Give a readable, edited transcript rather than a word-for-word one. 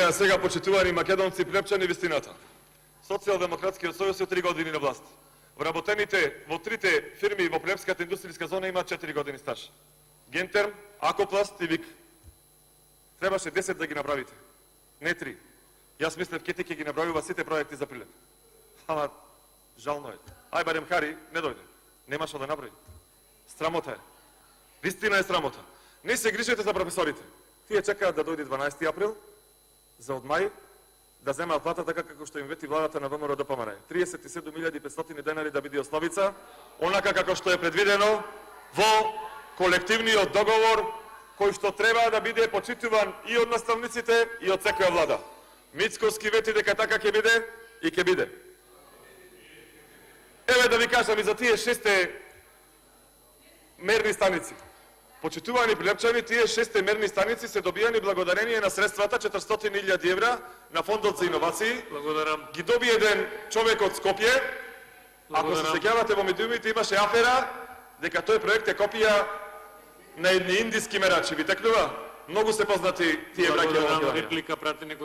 а сега почитувани македонци, плепчани, вистината. Социјалдемократскиот сојуз е 3 години на власт. Вработените во трите фирми во плепската индустријска зона имаат 4 години стаж. Гентерм, Акопласт и ВИК. Требаше 10 да ги направите, не 3. Јас мислев Кети ќе ги направува сите проекти за Прилеп. Ама жално е. Ај барем Хари не дојде. Нема што да направи. Срамота е. Вистина е срамота. Не се грижете за професорите. Тие чекаат да дојде 12 април, за од мај, да земаат плата така како што им вети владата на ВМРО ДПМН. 37.500 денари да биде основица, онака како што е предвидено во колективниот договор, кој што треба да биде почитуван и од наставниците и од секоја влада. Мицковски вети дека така ќе биде и ќе биде. Еве да ви кажам и за тие 6 мерни станици. Почитувани прилепчани, тие 6 мерни станици се добијани благодарение на средствата 400.000 евра на Фондот за иновации. Благодарам. Ги доби еден човек од Скопје. Ако се сеќавате во медиумите имаше афера дека тој проект е копија на едни индиски мерачи. Ви текнува? Многу се познати тие браќа во Македонија. Реплика прати некој